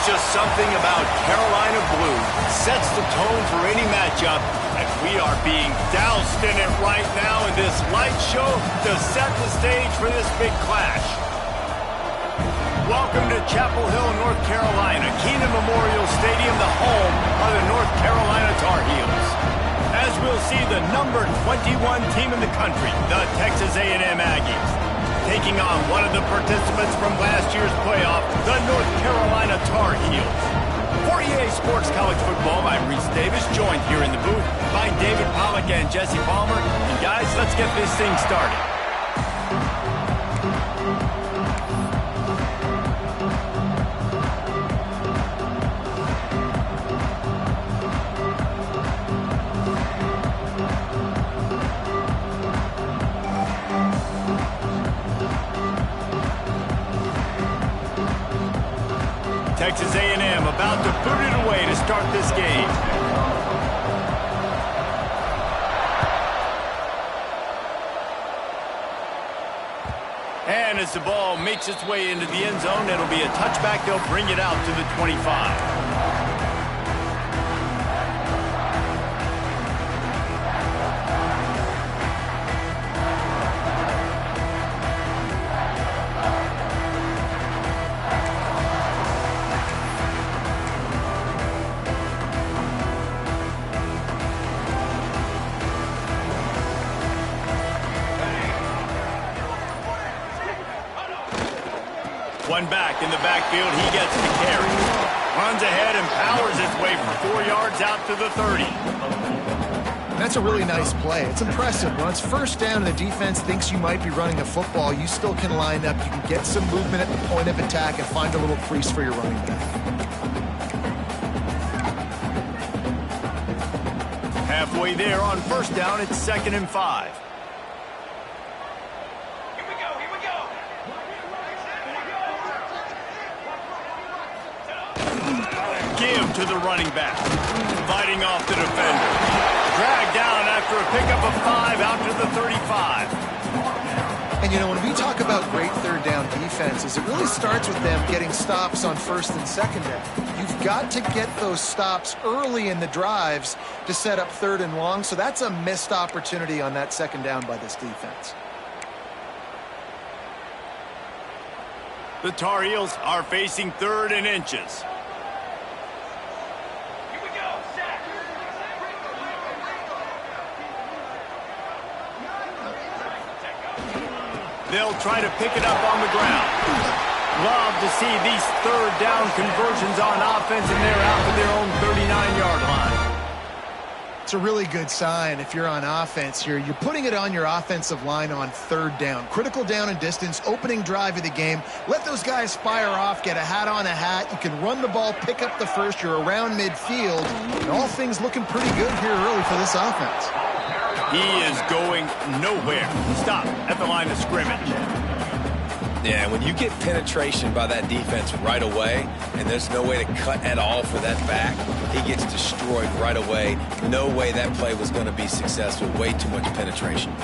just something about Carolina blue. Sets the tone for any matchup, and we are being doused in it right now in this light show to set the stage for this big clash. Welcome to Chapel Hill, North Carolina, Keenan Memorial Stadium, the home of the North Carolina Tar Heels. As we'll see the number 21 team in the country, the Texas A&M Aggies, taking on one of the participants from last year's playoff, the North Carolina Tar Heels. For EA Sports College Football, I'm Reese Davis, joined here in the booth by David Pollack and Jesse Palmer. And guys, let's get this thing started. Texas A&M about to boot it away to start this game. And as the ball makes its way into the end zone, it'll be a touchback. They'll bring it out to the 25. One back in the backfield, he gets the carry. Runs ahead and powers his way for 4 yards out to the 30. That's a really nice play. It's impressive. When it's first down and the defense thinks you might be running a football, you still can line up. You can get some movement at the point of attack and find a little crease for your running back. Halfway there on first down, it's 2nd and 5. Give to the running back. Fighting off the defender. Dragged down after a pickup of 5 out to the 35. And, you know, when we talk about great third down defenses, it really starts with them getting stops on first and second down. You've got to get those stops early in the drives to set up third and long, so that's a missed opportunity on that second down by this defense. The Tar Heels are facing 3rd and inches. They'll try to pick it up on the ground. Love to see these third down conversions on offense, and they're out to their own 39-yard line. It's a really good sign if you're on offense here. You're putting it on your offensive line on third down. Critical down and distance, opening drive of the game. Let those guys fire off, get a hat on a hat. You can run the ball, pick up the first. You're around midfield. And all things looking pretty good here early for this offense. He is going nowhere. Stop at the line of scrimmage. Yeah, when you get penetration by that defense right away, and there's no way to cut at all for that back, he gets destroyed right away. No way that play was going to be successful. Way too much penetration.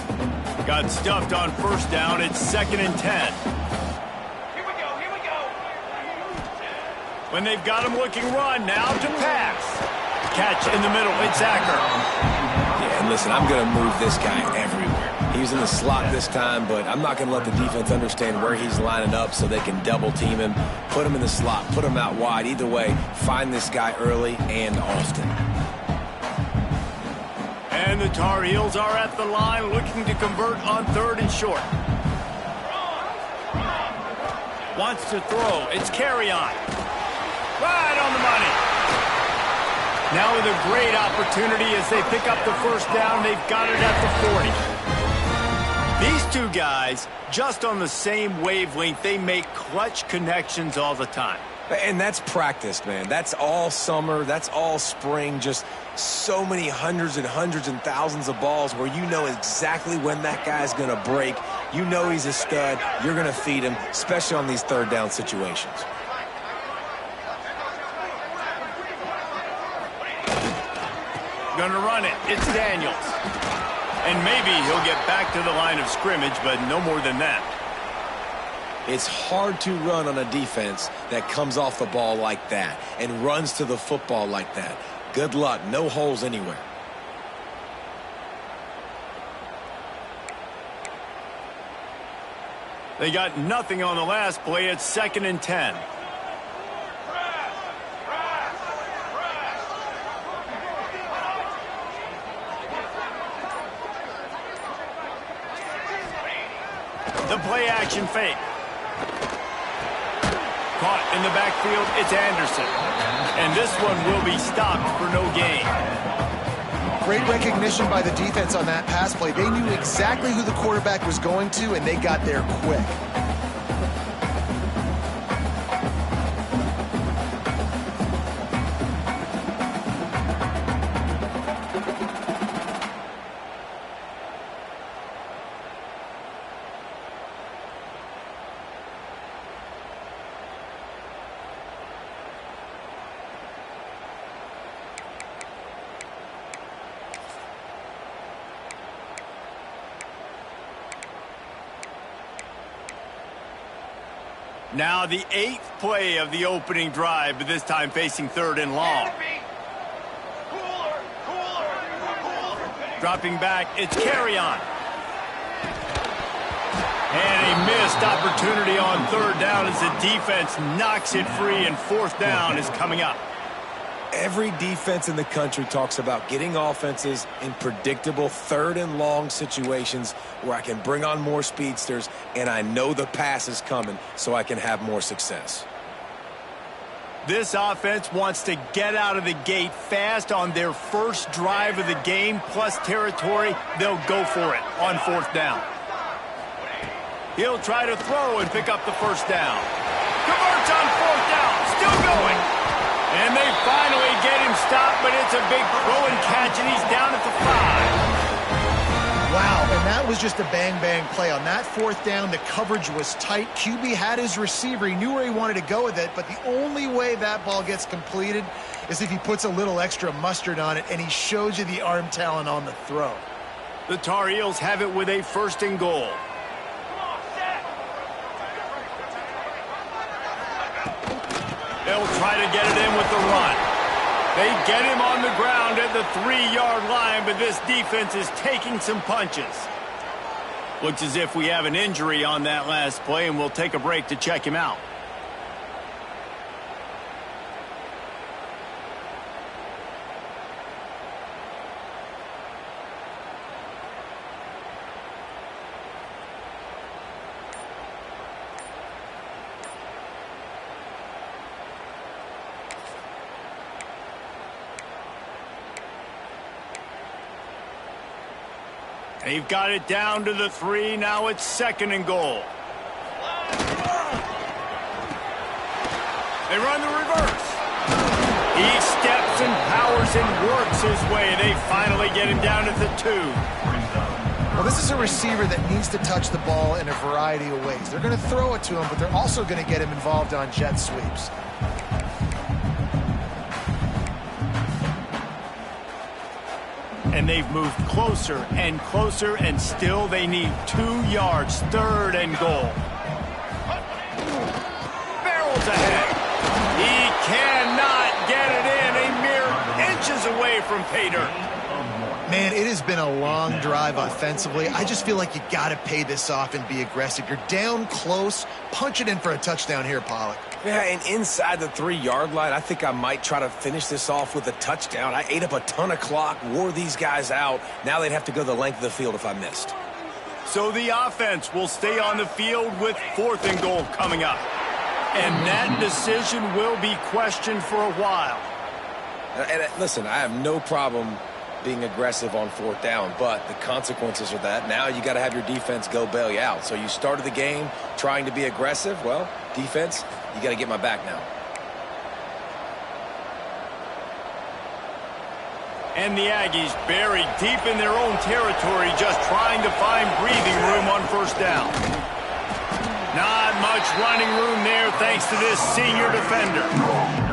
Got stuffed on first down. It's 2nd and 10. Here we go. When they've got him looking run, now to pass. Catch in the middle. It's Acker. And listen, I'm going to move this guy everywhere. He's in the slot this time, but I'm not going to let the defense understand where he's lining up so they can double team him, put him in the slot, put him out wide. Either way, find this guy early and often. And the Tar Heels are at the line looking to convert on 3rd and short. Wants to throw. It's carry on. Right on the money. Now with a great opportunity as they pick up the first down. They've got it at the 40. These two guys, just on the same wavelength, they make clutch connections all the time. And that's practice, man. That's all summer. That's all spring. Just so many hundreds and thousands of balls where you know exactly when that guy's going to break. You know he's a stud. You're going to feed him, especially on these third down situations. Going to run it. It's Daniels. And maybe he'll get back to the line of scrimmage, but no more than that. It's hard to run on a defense that comes off the ball like that and runs to the football like that. Good luck. No holes anywhere. They got nothing on the last play. It's 2nd and 10. The play action fake. Caught in the backfield, it's Anderson. And this one will be stopped for no gain. Great recognition by the defense on that pass play. They knew exactly who the quarterback was going to, and they got there quick. Now the 8th play of the opening drive, but this time facing 3rd and long. Dropping back, it's Carry-On. And a missed opportunity on 3rd down as the defense knocks it free, and 4th down is coming up. Every defense in the country talks about getting offenses in predictable 3rd and long situations where I can bring on more speedsters and I know the pass is coming so I can have more success. This offense wants to get out of the gate fast on their first drive of the game, plus territory. They'll go for it on 4th down. He'll try to throw and pick up the 1st down. Converts on 4th down, still going. And they finally get him stopped, but it's a big throw and catch, and he's down at the 5. Wow, and that was just a bang-bang play. On that 4th down, the coverage was tight. QB had his receiver. He knew where he wanted to go with it, but the only way that ball gets completed is if he puts a little extra mustard on it, and he shows you the arm talent on the throw. The Tar Heels have it with a 1st and goal. They'll try to get it in with the run. They get him on the ground at the 3-yard line, but this defense is taking some punches. Looks as if we have an injury on that last play, and we'll take a break to check him out. They've got it down to the 3. Now it's 2nd and goal. They run the reverse. He steps and powers and works his way. They finally get him down at the 2. Well, this is a receiver that needs to touch the ball in a variety of ways. They're going to throw it to him, but they're also going to get him involved on jet sweeps. And they've moved closer, and still they need 2 yards. 3rd and goal. Barrels ahead. He cannot get it in. A mere inches away from pay dirt. Man, it has been a long drive offensively. I just feel like you got to pay this off and be aggressive. You're down close. Punch it in for a touchdown here, Pollock. Yeah, and inside the 3-yard line, I think I might try to finish this off with a touchdown. I ate up a ton of clock, wore these guys out. Now they'd have to go the length of the field if I missed. So the offense will stay on the field with 4th and goal coming up. And that decision will be questioned for a while. And listen, I have no problem being aggressive on 4th down, but the consequences are that now you got to have your defense go bail you out. So you started the game trying to be aggressive. Well, defense, you got to get my back now. And the Aggies buried deep in their own territory, just trying to find breathing room on 1st down. Not much running room there thanks to this senior defender.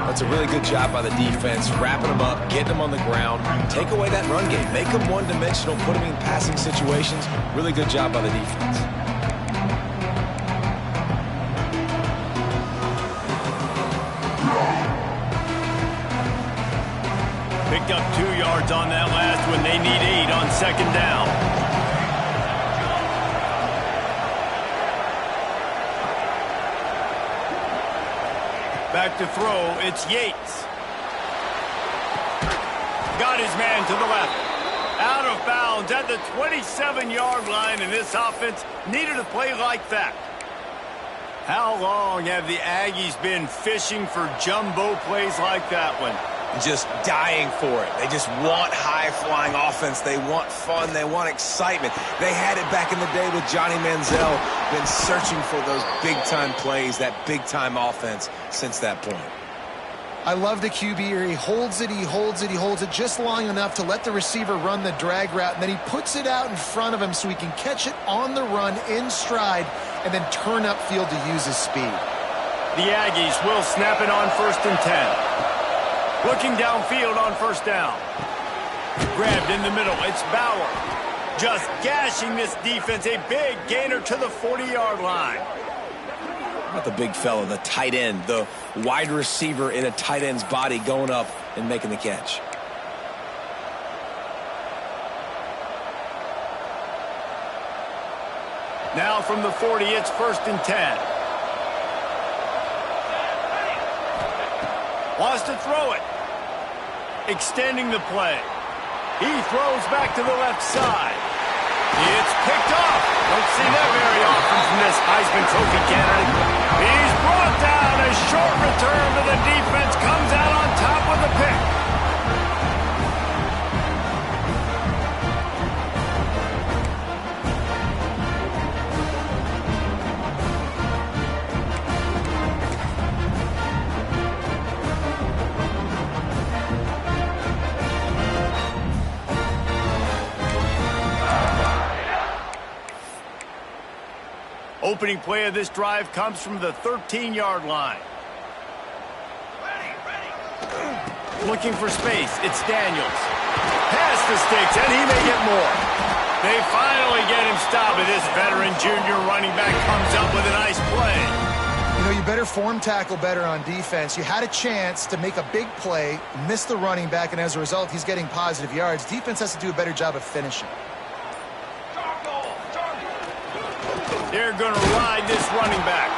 That's a really good job by the defense, wrapping them up, getting them on the ground. Take away that run game. Make them one-dimensional, put them in passing situations. Really good job by the defense. Picked up 2 yards on that last one. They need 8 on second down. Back to throw, it's Yates. Got his man to the left. Out of bounds at the 27-yard line, and this offense needed a play like that. How long have the Aggies been fishing for jumbo plays like that one? Just dying for it. They just want high-flying offense. They want fun. They want excitement. They had it back in the day with Johnny Manziel. Been searching for those big-time plays, that big-time offense since that point. I love the QB here. He holds it, he holds it, he holds it just long enough to let the receiver run the drag route, and then he puts it out in front of him so he can catch it on the run in stride and then turn upfield to use his speed. The Aggies will snap it on 1st and 10. Looking downfield on 1st down. Grabbed in the middle. It's Bauer. Just gashing this defense. A big gainer to the 40-yard line. Not the big fella, the tight end, the wide receiver in a tight end's body going up and making the catch. Now from the 40, it's 1st and 10. Wants to throw it. Extending the play. He throws back to the left side. It's picked off. Don't see that very often from this Heisman Trophy candidate. He's brought down. A short return to the defense. Comes out on top with the pick. Opening play of this drive comes from the 13-yard line. Looking for space. It's Daniels. Pass the sticks, and he may get more. They finally get him stopped, and this veteran junior running back comes up with a nice play. You know, you better form tackle better on defense. You had a chance to make a big play, miss the running back, and as a result, he's getting positive yards. Defense has to do a better job of finishing. They're going to ride this running back.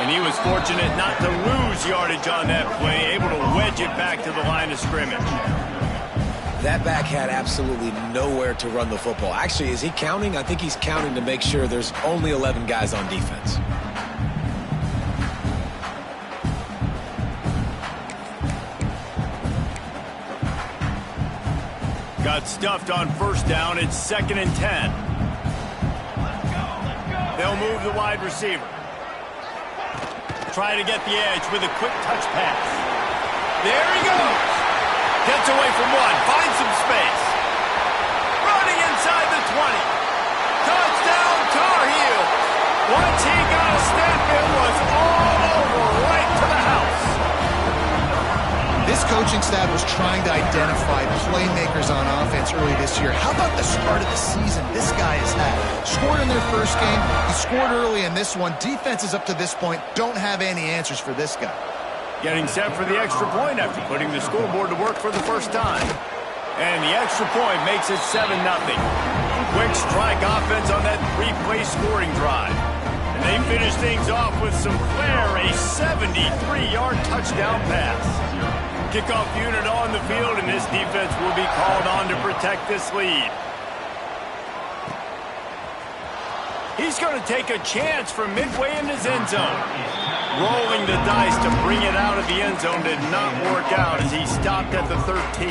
And he was fortunate not to lose yardage on that play, able to wedge it back to the line of scrimmage. That back had absolutely nowhere to run the football. Actually, is he counting? I think he's counting to make sure there's only 11 guys on defense. Got stuffed on 1st down. It's 2nd and 10. They'll move the wide receiver. Try to get the edge with a quick touch pass. There he goes. Gets away from one. Finds some space. Running inside the 20. Touchdown Tar Heels. Once he got a snap, it was all over right to the house. This coaching staff was trying to identify playmakers on offense early this year. How about the start of the season this guy has had? Scored in their first game. He scored early in this one. Defenses up to this point don't have any answers for this guy. Getting set for the extra point after putting the scoreboard to work for the first time. And the extra point makes it 7-0. Quick strike offense on that 3-play scoring drive. And they finish things off with some flair, a 73-yard touchdown pass. Kickoff unit on the field, and this defense will be called on to protect this lead. He's going to take a chance from midway in his end zone. Rolling the dice to bring it out of the end zone did not work out as he stopped at the 13.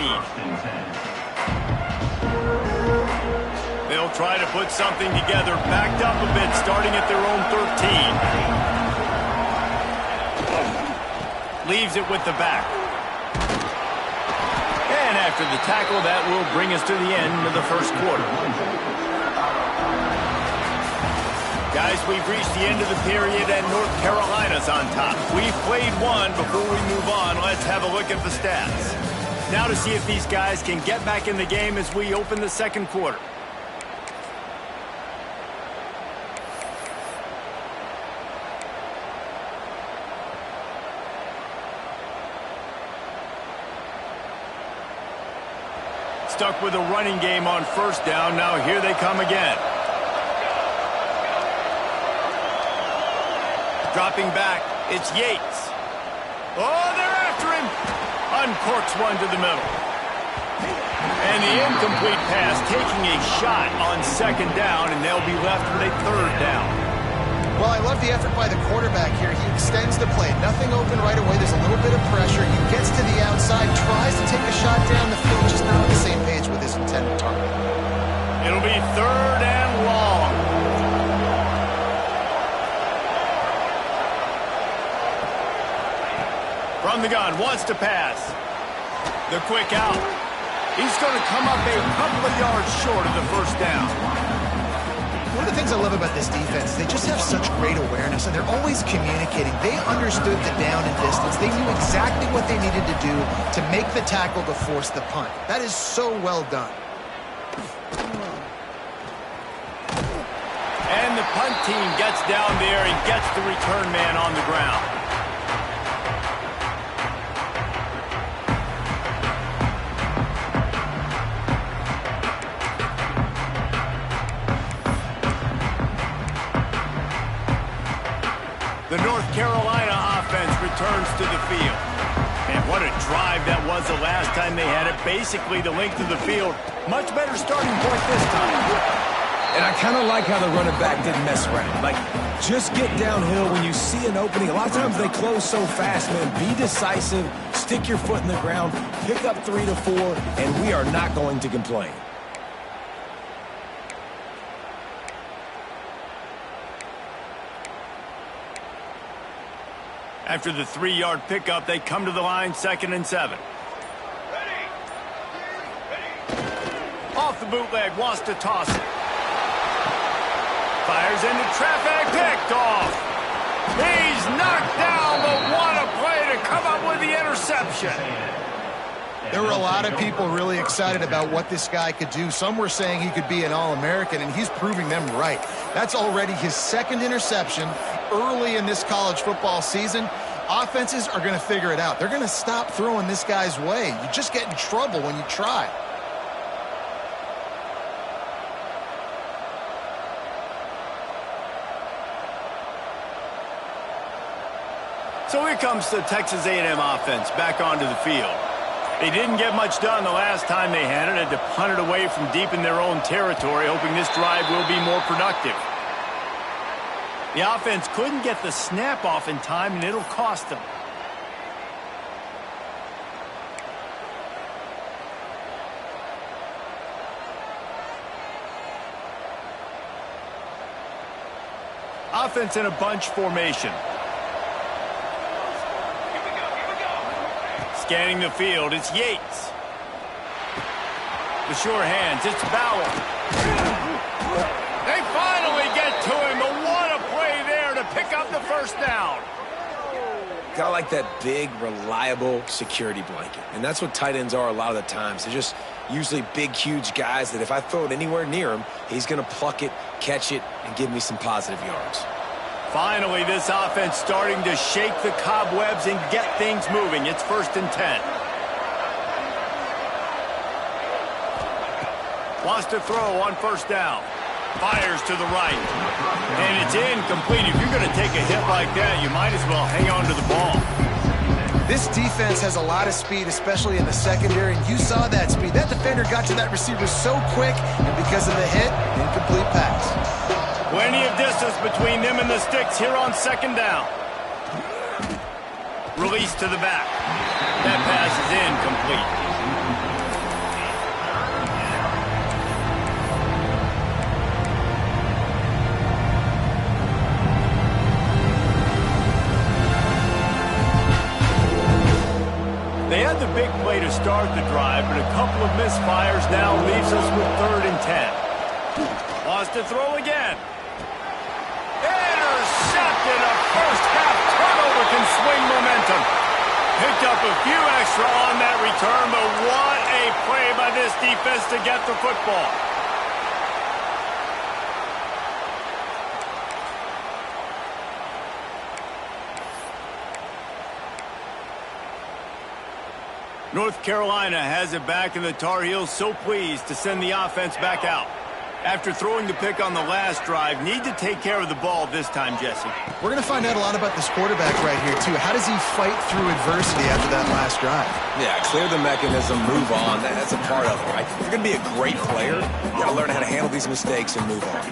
They'll try to put something together, backed up a bit, starting at their own 13. Leaves it with the back. And after the tackle, that will bring us to the end of the first quarter. Guys, we've reached the end of the period, and North Carolina's on top. We've played one. Before we move on, let's have a look at the stats. Now to see if these guys can get back in the game as we open the second quarter. stuck with a running game on first down. Now here they come again. Dropping back, it's Yates. Oh, they're after him. Uncorks one to the middle. And the incomplete pass taking a shot on second down, and they'll be left with a third down. Well, I love the effort by the quarterback here. He extends the play. Nothing open right away. There's a little bit of pressure. He gets to the outside, tries to take a shot down the field, just not on the same page with his intended target. It'll be third and long. From the gun, wants to pass. The quick out. He's going to come up a couple of yards short of the first down. One of the things I love about this defense, they just have such great awareness, and they're always communicating. They understood the down and distance. They knew exactly what they needed to do to make the tackle to force the punt. That is so well done. And the punt team gets down there and gets the return man on the ground. The North Carolina offense returns to the field. And what a drive that was the last time they had it. Basically the length of the field. Much better starting point this time. And I kind of like how the running back didn't mess around. Like, just get downhill when you see an opening. A lot of times they close so fast, man. Be decisive, stick your foot in the ground, pick up 3 to 4, and we are not going to complain. After the 3-yard pickup, they come to the line, 2nd and 7. Off the bootleg, wants to toss it. Fires into traffic, picked off. He's knocked down, but what a play to come up with the interception. There were a lot of people really excited about what this guy could do. Some were saying he could be an All-American, and he's proving them right. That's already his 2nd interception early in this college football season. Offenses are going to figure it out. They're going to stop throwing this guy's way. You just get in trouble when you try. So here comes the Texas A&M offense back onto the field. They didn't get much done the last time they had it. Had to punt it away from deep in their own territory, hoping this drive will be more productive. The offense couldn't get the snap off in time, and it'll cost them. Offense in a bunch formation. Scanning the field, it's Yates. The sure hands, it's Bauer. They finally get to him, but what a play there to pick up the first down. Got like that big, reliable security blanket. And that's what tight ends are a lot of the times. They're just usually big, huge guys that if I throw it anywhere near him, he's going to pluck it, catch it, and give me some positive yards. Finally, this offense starting to shake the cobwebs and get things moving. It's 1st and 10. Wants to throw on first down. Fires to the right. And it's incomplete. If you're going to take a hit like that, you might as well hang on to the ball. This defense has a lot of speed, especially in the secondary, and you saw that speed. That defender got to that receiver so quick, and because of the hit, incomplete pass. Plenty of distance between them and the sticks here on 2nd down. Release to the back. That pass is incomplete. They had the big play to start the drive, but a couple of misfires now leaves us with 3rd and 10. Wants to throw again. Intercepted. A first-half turnover can swing momentum. Picked up a few extra on that return, but what a play by this defense to get the football. North Carolina has it back, and the Tar Heels so pleased to send the offense back out. After throwing the pick on the last drive, need to take care of the ball this time, Jesse. We're going to find out a lot about this quarterback right here, too. How does he fight through adversity after that last drive? Yeah, clear the mechanism, move on. That's a part of it, right? If you're going to be a great player, you got to learn how to handle these mistakes and move on.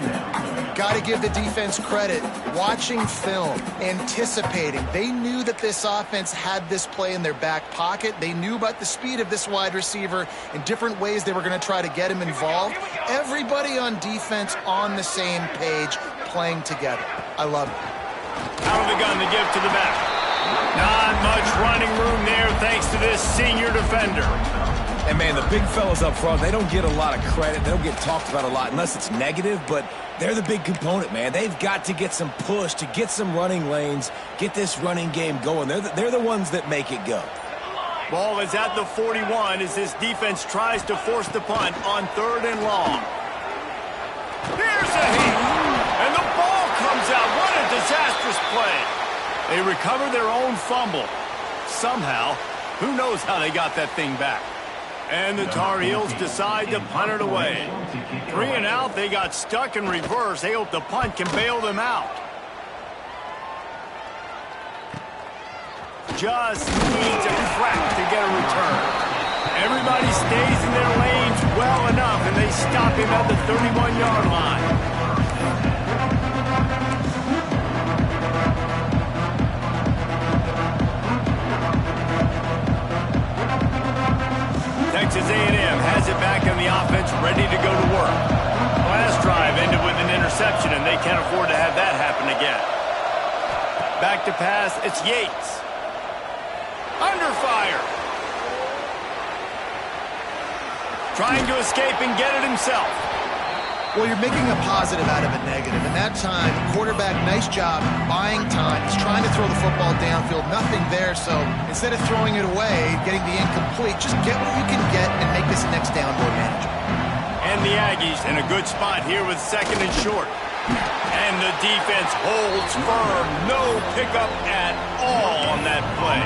Got to give the defense credit. Watching film, anticipating. They knew that this offense had this play in their back pocket. They knew about the speed of this wide receiver and different ways they were going to try to get him involved. Everybody on defense on the same page, playing together. I love it. Out of the gun to give to the back. Not much running room there thanks to this senior defender. And, man, the big fellas up front, they don't get a lot of credit. They don't get talked about a lot unless it's negative, but they're the big component, man. They've got to get some push, to get some running lanes, get this running game going. They're the ones that make it go. Ball is at the 41 as this defense tries to force the punt on 3rd and long. Here's a heat, and the ball comes out. What a disastrous play. They recover their own fumble. Somehow, who knows how they got that thing back. And the Tar Heels decide to punt it away. 3 and out, they got stuck in reverse. They hope the punt can bail them out. Just needs a crack to get a return. Everybody stays in their lanes well enough, and they stop him at the 31-yard line. Texas A&M has it back on the offense, ready to go to work. Last drive ended with an interception, and they can't afford to have that happen again. Back to pass, it's Yates. Under fire. Trying to escape and get it himself. Well, you're making a positive out of a negative. And that time, quarterback, nice job buying time. He's trying to throw the football downfield. Nothing there, so instead of throwing it away, getting the incomplete, just get what you can get and make this next down more manageable. And the Aggies in a good spot here with 2nd and short. And the defense holds firm. No pickup at all on that play.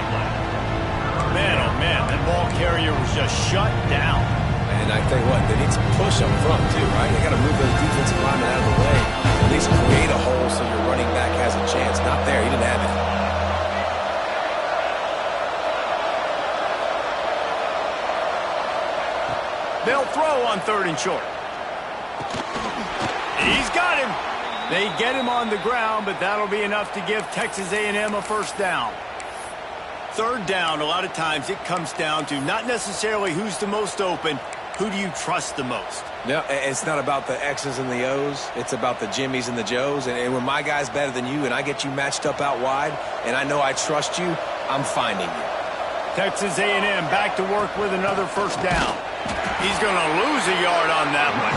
Man, oh man, that ball carrier was just shut down. And I tell you what, they need some push up front too, right? They got to move those defensive linemen out of the way. At least create a hole so your running back has a chance. Not there. He didn't have it. They'll throw on 3rd and short. He's got him. They get him on the ground, but that'll be enough to give Texas A&M a 1st down. 3rd down, a lot of times it comes down to not necessarily who's the most open, who do you trust the most? Yeah, it's not about the X's and the O's. It's about the Jimmies and the Joes. And when my guy's better than you and I get you matched up out wide and I know I trust you, I'm finding you. Texas A&M back to work with another 1st down. He's going to lose a yard on that one.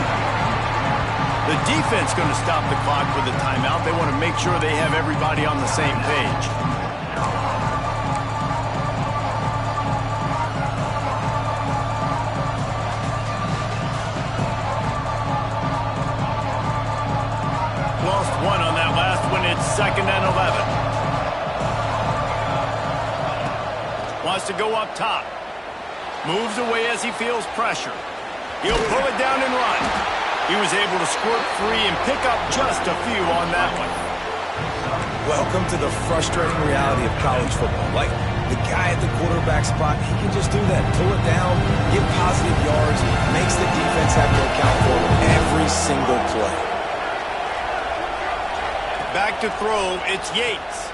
The defense going to stop the clock with a timeout. They want to make sure they have everybody on the same page. Lost one on that last one. It's 2nd and 11. Wants to go up top. Moves away as he feels pressure. He'll pull it down and run. He was able to squirt free and pick up just a few on that one. Welcome to the frustrating reality of college football. Like, the guy at the quarterback spot, he can just do that. Pull it down, get positive yards, makes the defense have to account for every single play. Back to throw, it's Yates.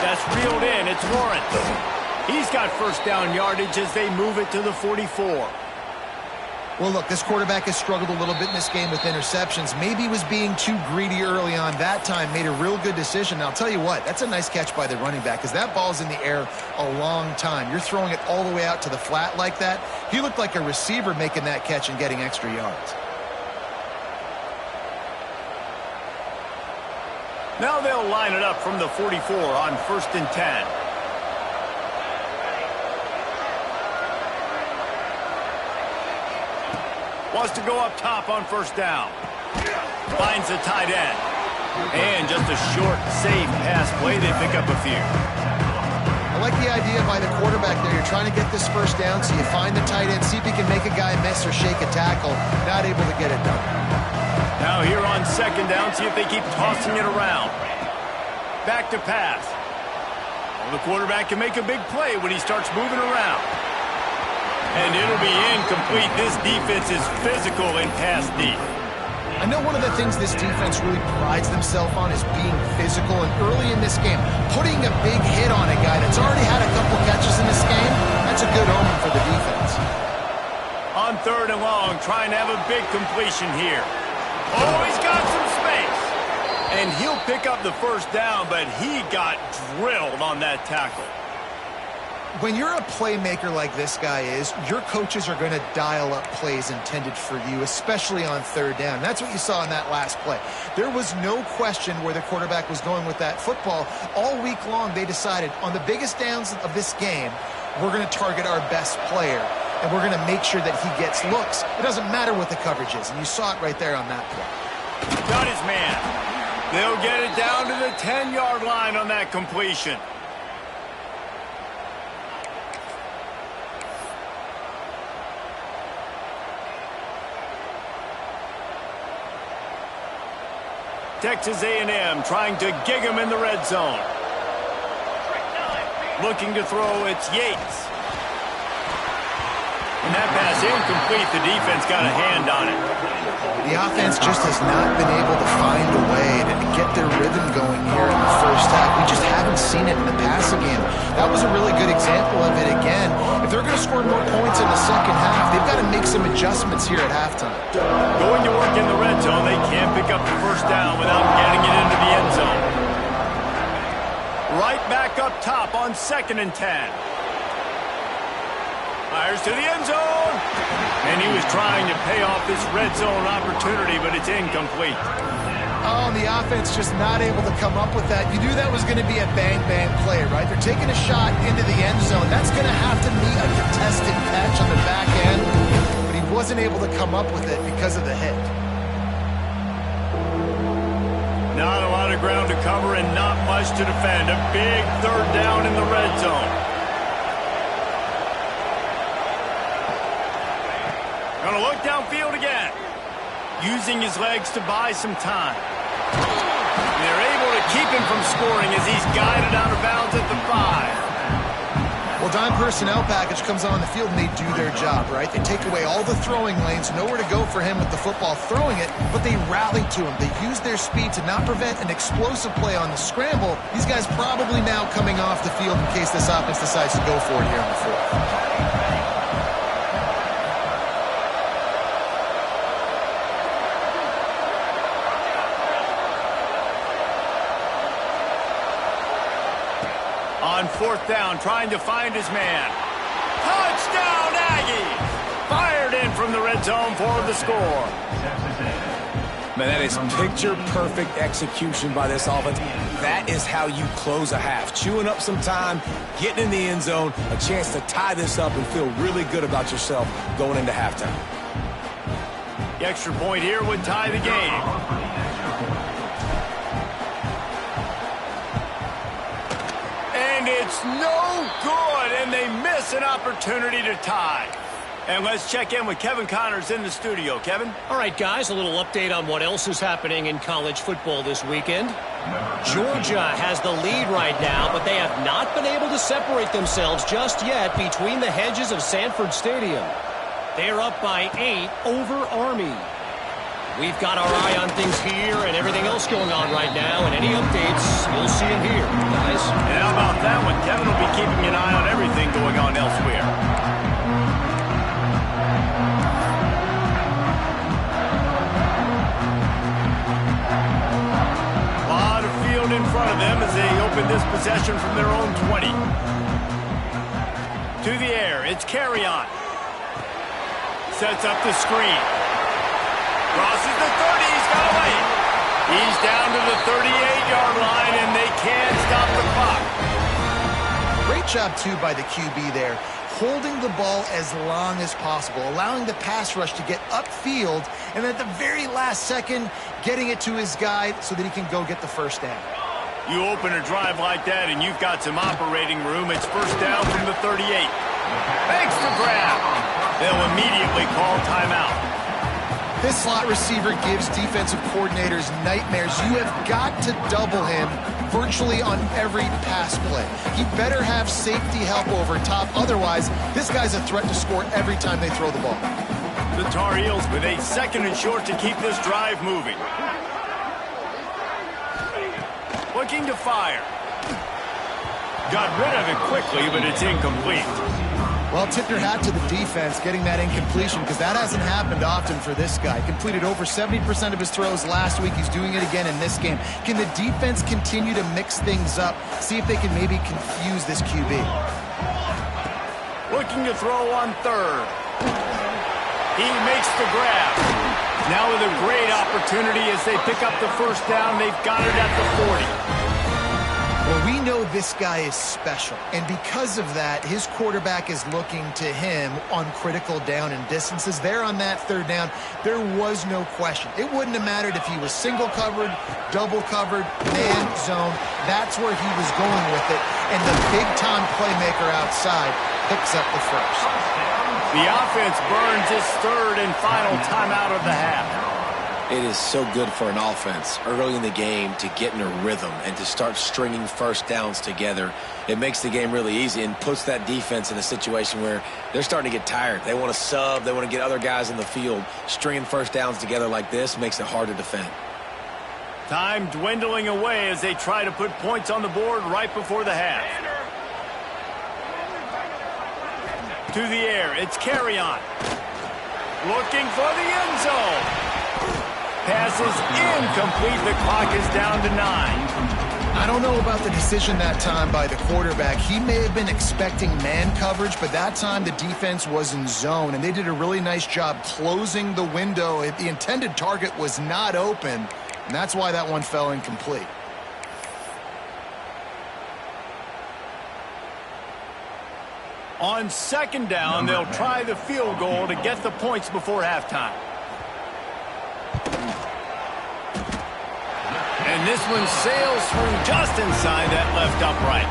That's reeled in, it's Lawrence. He's got 1st down yardage as they move it to the 44. Well, look, this quarterback has struggled a little bit in this game with interceptions. Maybe he was being too greedy early on. That time made a real good decision. Now, I'll tell you what, that's a nice catch by the running back because that ball's in the air a long time. You're throwing it all the way out to the flat like that. He looked like a receiver making that catch and getting extra yards. Now they'll line it up from the 44 on 1st and 10. Wants to go up top on 1st down. Finds the tight end. And just a short, safe pass play. They pick up a few. I like the idea by the quarterback there. You're trying to get this first down, so you find the tight end, see if he can make a guy miss or shake a tackle. Not able to get it done. Now here on second down, see if they keep tossing it around. Back to pass. Well, the quarterback can make a big play when he starts moving around. And it'll be incomplete. This defense is physical in pass deep. I know one of the things this defense really prides themselves on is being physical, and early in this game, putting a big hit on a guy that's already had a couple catches in this game, that's a good omen for the defense. On third and long, trying to have a big completion here. Oh, he's got some space. And he'll pick up the first down, but he got drilled on that tackle. When you're a playmaker like this guy is, your coaches are going to dial up plays intended for you, especially on third down. That's what you saw in that last play. There was no question where the quarterback was going with that football. All week long, they decided on the biggest downs of this game, we're going to target our best player, and we're going to make sure that he gets looks. It doesn't matter what the coverage is, and you saw it right there on that play. Got his man. They'll get it down to the 10-yard line on that completion. Texas A&M trying to gig him in the red zone. Looking to throw, it's Yates. And that pass incomplete. The defense got a hand on it. The offense just has not been able to find a way to get their rhythm going here in the first half. We just haven't seen it in the passing game. That was a really good example of it again. If they're going to score more points in the second half, they've got to make some adjustments here at halftime. Going to work in the red zone, they can't pick up the first down without getting it into the end zone. Right back up top on 2nd and 10. Fires to the end zone. And he was trying to pay off this red zone opportunity, but it's incomplete. Oh, and the offense just not able to come up with that. You knew that was going to be a bang-bang play, right? They're taking a shot into the end zone. That's going to have to be a contested catch on the back end, but he wasn't able to come up with it because of the hit. Not a lot of ground to cover and not much to defend. A big third down in the red zone. Gonna look downfield again. Using his legs to buy some time. They're able to keep him from scoring as he's guided out of bounds at the 5. Well, dime personnel package comes on the field and they do their job, right? They take away all the throwing lanes, nowhere to go for him with the football throwing it, but they rally to him. They use their speed to not prevent an explosive play on the scramble. These guys probably now coming off the field in case this offense decides to go for it here in the fourth. On 4th down, trying to find his man. Touchdown, Aggies! Fired in from the red zone for the score. Man, that is picture-perfect execution by this offense. That is how you close a half. Chewing up some time, getting in the end zone, a chance to tie this up and feel really good about yourself going into halftime. The extra point here would tie the game. And it's no good, and they miss an opportunity to tie. And let's check in with Kevin Connors in the studio. Kevin? All right, guys, a little update on what else is happening in college football this weekend. Georgia has the lead right now, but they have not been able to separate themselves just yet between the hedges of Sanford Stadium. They're up by 8 over Army. We've got our eye on things here and everything else going on right now, and any updates, you'll see them here, guys. And how about that one? Kevin will be keeping an eye on everything going on elsewhere. A lot of field in front of them as they open this possession from their own 20. To the air, it's Carry-On. Sets up the screen. Crosses the 30, he's got away. He's down to the 38-yard line, and they can't stop the clock. Great job, too, by the QB there. Holding the ball as long as possible, allowing the pass rush to get upfield, and at the very last second, getting it to his guy so that he can go get the first down. You open a drive like that and you've got some operating room. It's first down from the 38. Makes the grab. They'll immediately call timeout. This slot receiver gives defensive coordinators nightmares. You have got to double him virtually on every pass play. He better have safety help over top. Otherwise, this guy's a threat to score every time they throw the ball. The Tar Heels with a 2nd and short to keep this drive moving. Looking to fire. Got rid of it quickly, but it's incomplete. Well, tip your hat to the defense getting that incompletion, because that hasn't happened often for this guy. Completed over 70% of his throws last week. He's doing it again in this game. Can the defense continue to mix things up? See if they can maybe confuse this QB. Looking to throw on 3rd. He makes the grab. Now with a great opportunity as they pick up the first down. They've got it at the 40. Well, we know this guy is special, and because of that, his quarterback is looking to him on critical down and distances. There on that 3rd down, there was no question. It wouldn't have mattered if he was single covered, double covered, man zone. That's where he was going with it, and the big-time playmaker outside picks up the first. The offense burns its 3rd and final timeout of the half. It is so good for an offense early in the game to get in a rhythm and to start stringing first downs together. It makes the game really easy and puts that defense in a situation where they're starting to get tired. They want to sub. They want to get other guys in the field. Stringing first downs together like this makes it hard to defend. Time dwindling away as they try to put points on the board right before the half. To the air, it's Carry-On. Looking for the end zone. Pass is incomplete. The clock is down to 9. I don't know about the decision that time by the quarterback. He may have been expecting man coverage, but that time the defense was in zone, and they did a really nice job closing the window. The intended target was not open, and that's why that one fell incomplete. On 2nd down, they'll try the field goal to get the points before halftime. And this one sails through just inside that left upright.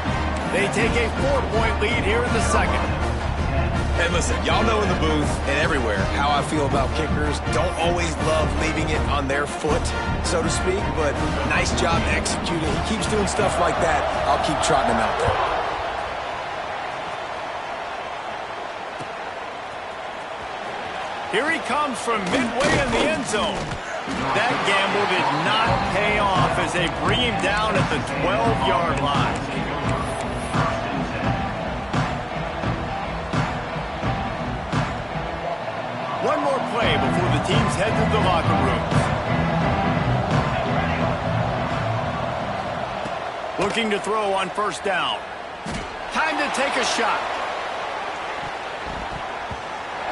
They take a 4-point lead here in the 2nd. And listen, y'all know in the booth and everywhere how I feel about kickers. Don't always love leaving it on their foot, so to speak, but nice job executing. He keeps doing stuff like that. I'll keep trotting him out there. Here he comes from midway in the end zone. That gamble did not pay off as they bring him down at the 12-yard line. One more play before the teams head to the locker rooms. Looking to throw on 1st down. Time to take a shot.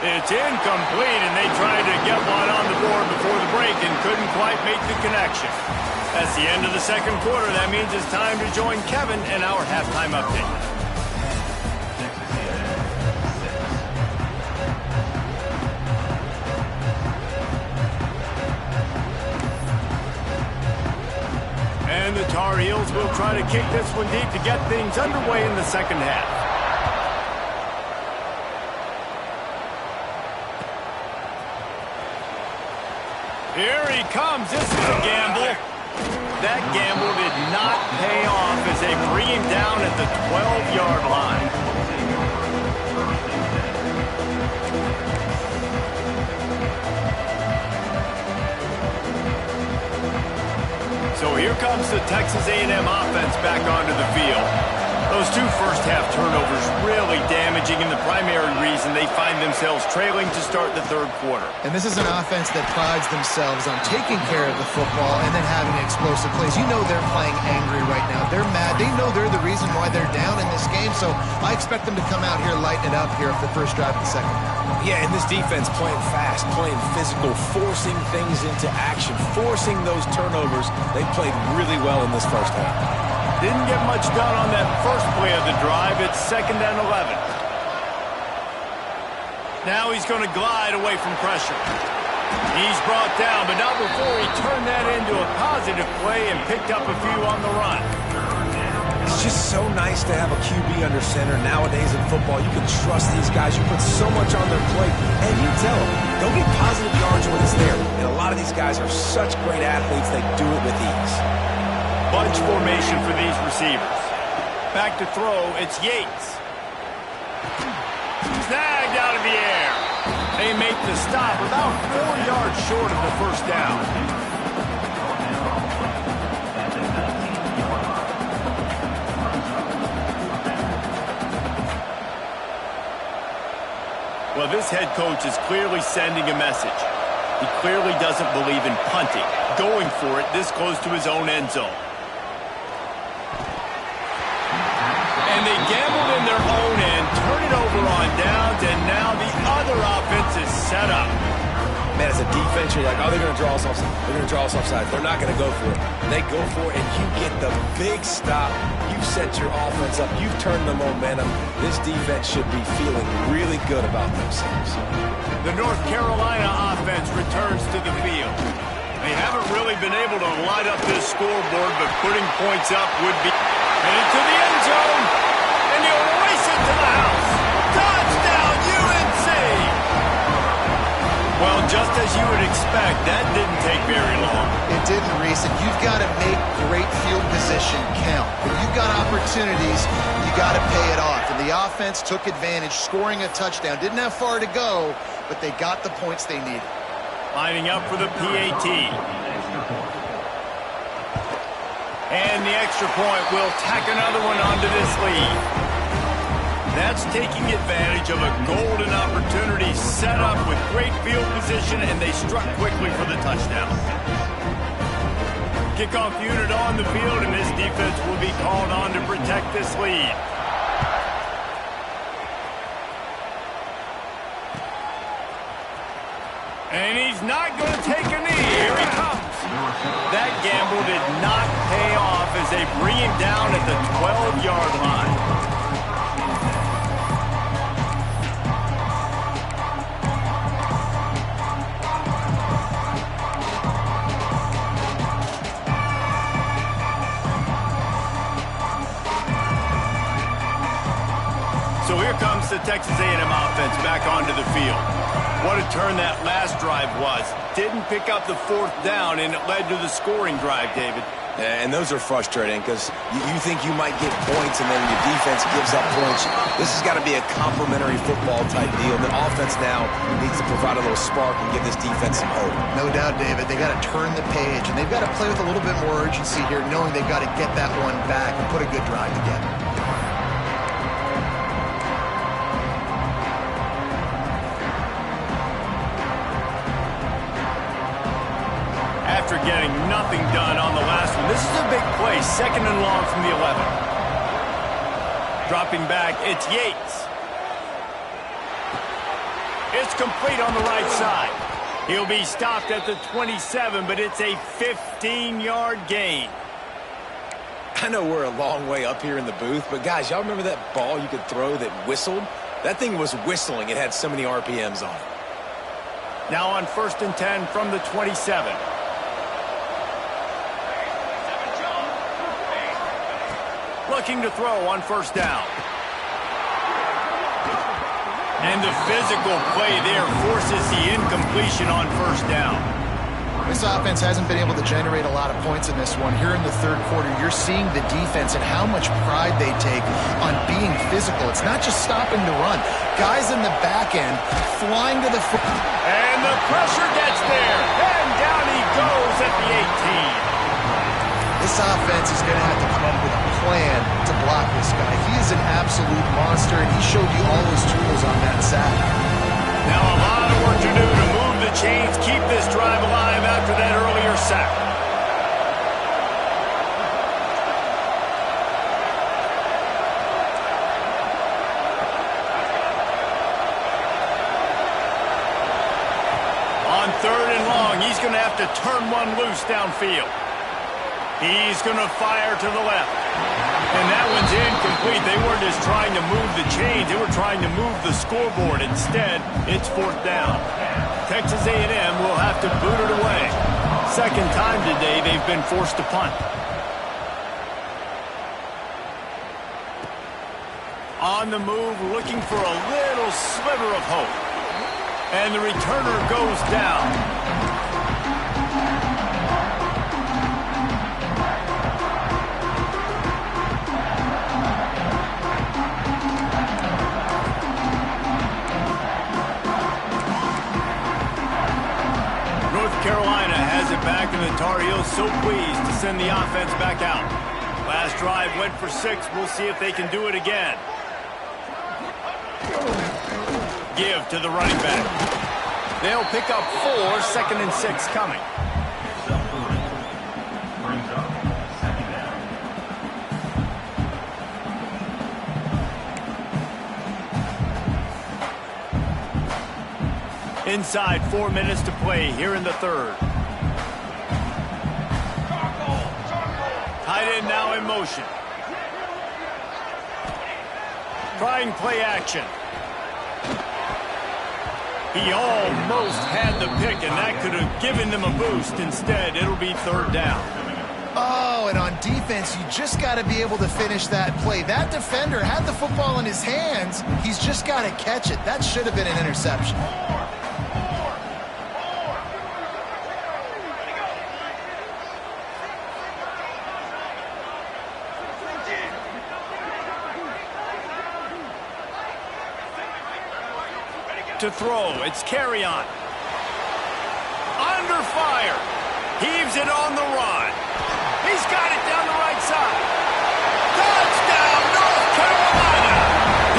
It's incomplete, and they tried to get one on the board before the break and couldn't quite make the connection. That's the end of the 2nd quarter. That means it's time to join Kevin in our halftime update. And the Tar Heels will try to kick this one deep to get things underway in the 2nd half. Here he comes. This is a gamble. That gamble did not pay off as they bring him down at the 12-yard line. So here comes the Texas A&M offense back onto the field. Those 2 first-half turnovers really damaging, and the primary reason they find themselves trailing to start the 3rd quarter. And this is an offense that prides themselves on taking care of the football and then having explosive plays. You know they're playing angry right now. They're mad. They know they're the reason why they're down in this game, so I expect them to come out here, lighten it up here for the first drive of the 2nd half. Yeah, and this defense playing fast, playing physical, forcing things into action, forcing those turnovers. They played really well in this first half. Didn't get much done on that first play of the drive. It's 2nd and 11. Now he's going to glide away from pressure. He's brought down, but not before he turned that into a positive play and picked up a few on the run. It's just so nice to have a QB under center. Nowadays in football, you can trust these guys. You put so much on their plate, and you tell them, they'll get positive yards when it's there. And a lot of these guys are such great athletes, they do it with ease. Bunch formation for these receivers. Back to throw, it's Yates. Snagged out of the air. They make the stop about 4 yards short of the first down. Well, this head coach is clearly sending a message. He clearly doesn't believe in punting. Going for it this close to his own end zone. And they gambled in their own end, turn it over on downs, and now the other offense is set up. Man, as a defense, you're like, oh, they're going to draw us offside. They're going to draw us offside. They're not going to go for it. They go for it, and you get the big stop. You've set your offense up. You've turned the momentum. This defense should be feeling really good about themselves. The North Carolina offense returns to the field. They haven't really been able to light up this scoreboard, but putting points up would be... Headed to the end zone, and he'll race it to the house. Touchdown, UNC! Well, just as you would expect, that didn't take very long. It didn't, Reese, and you've got to make great field position count. When you've got opportunities, you got to pay it off. And the offense took advantage, scoring a touchdown. Didn't have far to go, but they got the points they needed. Lining up for the PAT. And the extra point will tack another one onto this lead. That's taking advantage of a golden opportunity set up with great field position, and they struck quickly for the touchdown. Kickoff unit on the field, and this defense will be called on to protect this lead. And he's not going to take a knee. Here he comes. That gamble did not pay off as they bring him down at the 12-yard line. So here comes the Texas A&M offense back onto the field. What a turn that last drive was. Didn't pick up the 4th down, and it led to the scoring drive, David. Yeah, and those are frustrating because you think you might get points, and then your defense gives up points. This has got to be a complementary football type deal. The offense now needs to provide a little spark and give this defense some hope. No doubt, David. They got to turn the page, and they've got to play with a little bit more urgency here, knowing they've got to get that one back and put a good drive together. After getting nothing done on the last one, this is a big play. 2nd and long from the 11. Dropping back, it's Yates. It's complete on the right side. He'll be stopped at the 27, but it's a 15-yard gain. I know we're a long way up here in the booth, but guys, y'all remember that ball you could throw that whistled? That thing was whistling. It had so many RPMs on it. Now on 1st and 10 from the 27. Looking to throw on 1st down. And the physical play there forces the incompletion on 1st down. This offense hasn't been able to generate a lot of points in this one. Here in the 3rd quarter, you're seeing the defense and how much pride they take on being physical. It's not just stopping to run. Guys in the back end flying to the front. And the pressure gets there. And down he goes at the 18. This offense is going to have to come up with a plan to block this guy. He is an absolute monster, and he showed you all those tools on that sack. Now a lot of work to do to move the chains, keep this drive alive after that earlier sack. On 3rd and long, he's going to have to turn one loose downfield. He's going to fire to the left. And that one's incomplete. They weren't just trying to move the chains. They were trying to move the scoreboard. Instead, it's 4th down. Texas A&M will have to boot it away. 2nd time today they've been forced to punt. On the move, looking for a little sliver of hope. And the returner goes down. North Carolina has it back, and the Tar Heels so pleased to send the offense back out. Last drive went for 6. We'll see if they can do it again. Give to the running back. They'll pick up 4, 2nd and 6 coming. Inside 4 minutes to play here in the third. Tight end now in motion. Trying play action. He almost had the pick, and that could have given them a boost. Instead, it'll be 3rd down. Oh, and on defense, you just got to be able to finish that play. That defender had the football in his hands. He's just got to catch it. That should have been an interception. To throw, it's carry on. Under fire. Heaves it on the run. He's got it down the right side. Touchdown, North Carolina.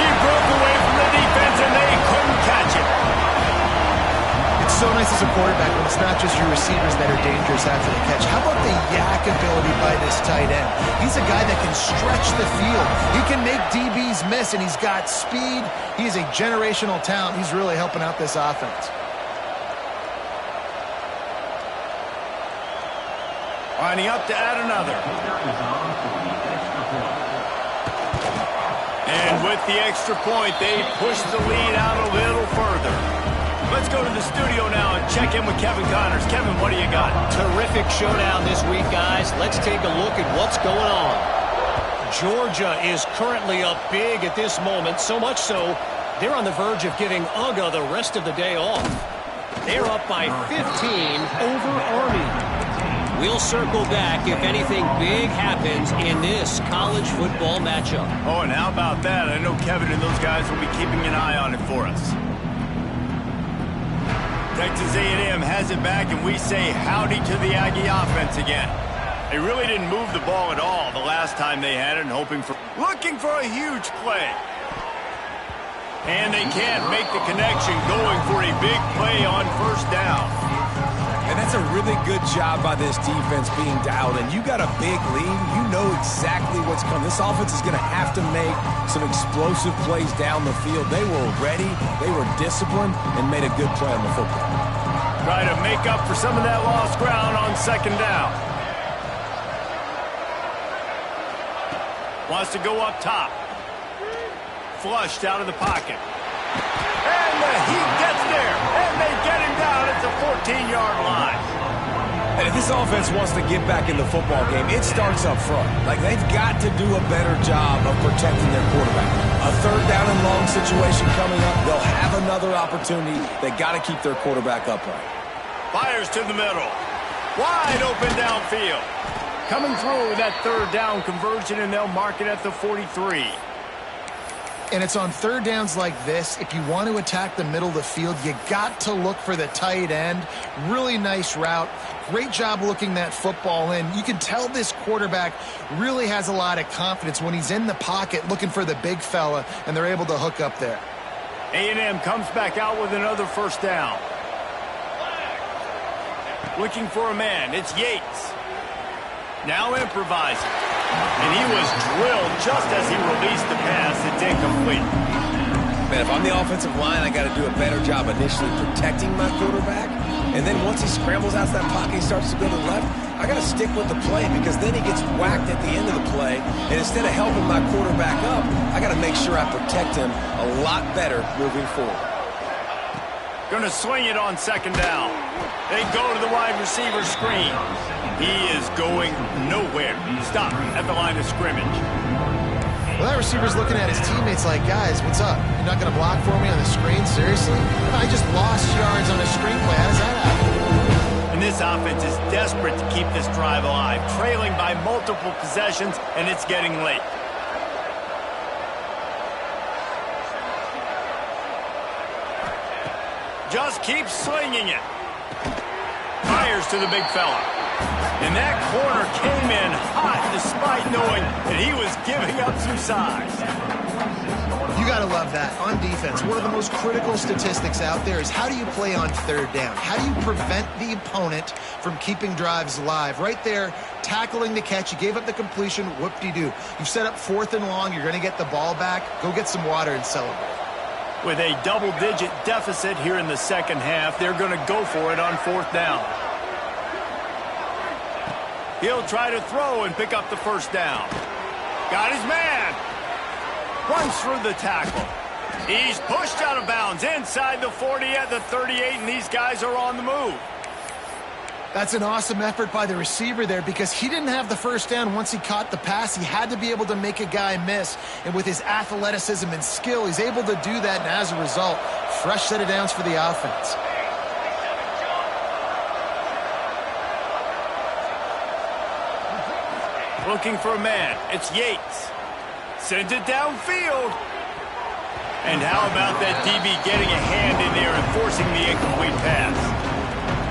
He broke away from the defense and they couldn't catch it. It's so nice as a quarterback when it's not just your receivers that are dangerous after the catch. How about the yak ability by this tight end? He's a guy that can stretch the field. He can make DBs miss, and he's got speed. He's a generational talent. He's really helping out this offense. Lining up to add another. And with the extra point, they push the lead out a little further. Let's go to the studio now and check in with Kevin Connors. Kevin, what do you got? Terrific showdown this week, guys. Let's take a look at what's going on. Georgia is currently up big at this moment, so much so they're on the verge of giving UGA the rest of the day off. They're up by 15 over Army. We'll circle back if anything big happens in this college football matchup. Oh, and how about that? I know Kevin and those guys will be keeping an eye on it for us. Texas A&M has it back, and we say howdy to the Aggie offense again. They really didn't move the ball at all the last time they had it, and looking for a huge play. And they can't make the connection, going for a big play on 1st down. And that's a really good job by this defense being dialed in. You got a big lead. You know exactly what's coming. This offense is going to have to make some explosive plays down the field. They were ready, they were disciplined, and made a good play on the football. Try to make up for some of that lost ground on 2nd down. Wants to go up top. Flushed out of the pocket. And he gets there, and they get him down at the 14-yard line. And if this offense wants to get back in the football game, it starts up front. Like, they've got to do a better job of protecting their quarterback. A 3rd down and long situation coming up. They'll have another opportunity. They got to keep their quarterback upright. Fires to the middle. Wide open downfield. Coming through with that 3rd down conversion, and they'll mark it at the 43. And it's on 3rd downs like this. If you want to attack the middle of the field, you got to look for the tight end. Really nice route. Great job looking that football in. You can tell this quarterback really has a lot of confidence when he's in the pocket looking for the big fella, and they're able to hook up there. A&M comes back out with another 1st down. Looking for a man. It's Yates. Now improvising. And he was drilled just as he released the pass. It's incomplete. Man, if I'm the offensive line, I got to do a better job initially protecting my quarterback. And then once he scrambles out of that pocket, he starts to go to the left, I got to stick with the play, because then he gets whacked at the end of the play. And instead of helping my quarterback up, I got to make sure I protect him a lot better moving forward. Going to swing it on 2nd down. They go to the wide receiver screen. He is going nowhere. Stop at the line of scrimmage. Well, that receiver's looking at his teammates like, guys, what's up? You're not going to block for me on the screen? Seriously? I just lost yards on a screenplay. How does that happen? And this offense is desperate to keep this drive alive, trailing by multiple possessions, and it's getting late. Just keep slinging it. Fires to the big fella. And that corner came in hot despite knowing that he was giving up some size. You got to love that. On defense, one of the most critical statistics out there is how do you play on third down? How do you prevent the opponent from keeping drives alive? Right there, tackling the catch. You gave up the completion. Whoop-de-doo. You've set up 4th and long. You're going to get the ball back. Go get some water and celebrate. With a double-digit deficit here in the second half, they're going to go for it on 4th down. He'll try to throw and pick up the first down. Got his man. Runs through the tackle. He's pushed out of bounds inside the 40 at the 38, and these guys are on the move. That's an awesome effort by the receiver there because he didn't have the first down once he caught the pass. He had to be able to make a guy miss. And with his athleticism and skill, he's able to do that. And as a result, fresh set of downs for the offense. Looking for a man. It's Yates. Sends it downfield. And how about that DB getting a hand in there and forcing the incomplete pass?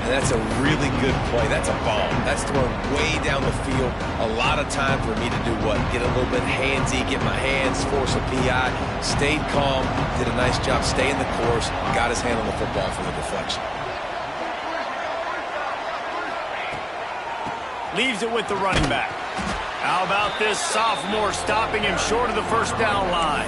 And that's a really good play. That's a bomb. That's thrown way down the field. A lot of time for me to do what? Get a little bit handsy, get my hands, force a PI. Stayed calm, did a nice job staying the course, got his hand on the football for the deflection. Leaves it with the running back. How about this sophomore stopping him short of the first down line?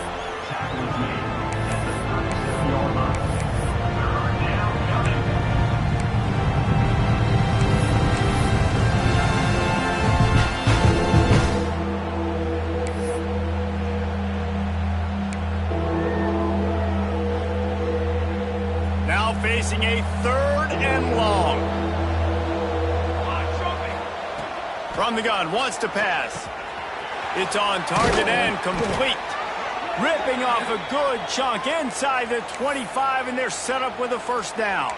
Now facing a 3rd and long. From the gun, wants to pass. It's on target and complete. Ripping off a good chunk inside the 25, and they're set up with a first down.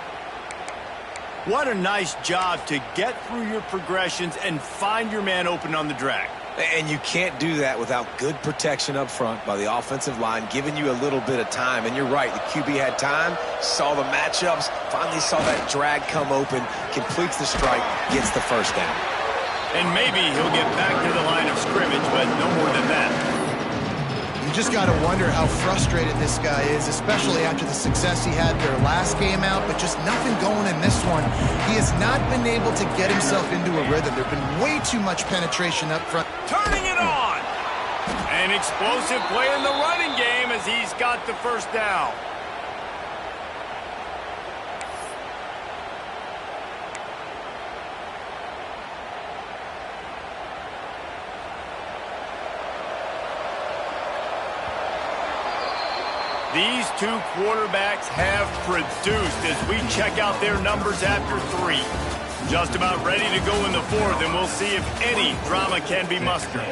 What a nice job to get through your progressions and find your man open on the drag. And you can't do that without good protection up front by the offensive line, giving you a little bit of time. And you're right, the QB had time, saw the matchups, finally saw that drag come open, completes the strike, gets the first down. And maybe he'll get back to the line of scrimmage, but no more than that. You just got to wonder how frustrated this guy is, especially after the success he had their last game out, but just nothing going in this one. He has not been able to get himself into a rhythm. There's been way too much penetration up front. Turning it on! An explosive play in the running game as he's got the first down. These two quarterbacks have produced as we check out their numbers after 3. Just about ready to go in the 4th, and we'll see if any drama can be mustered.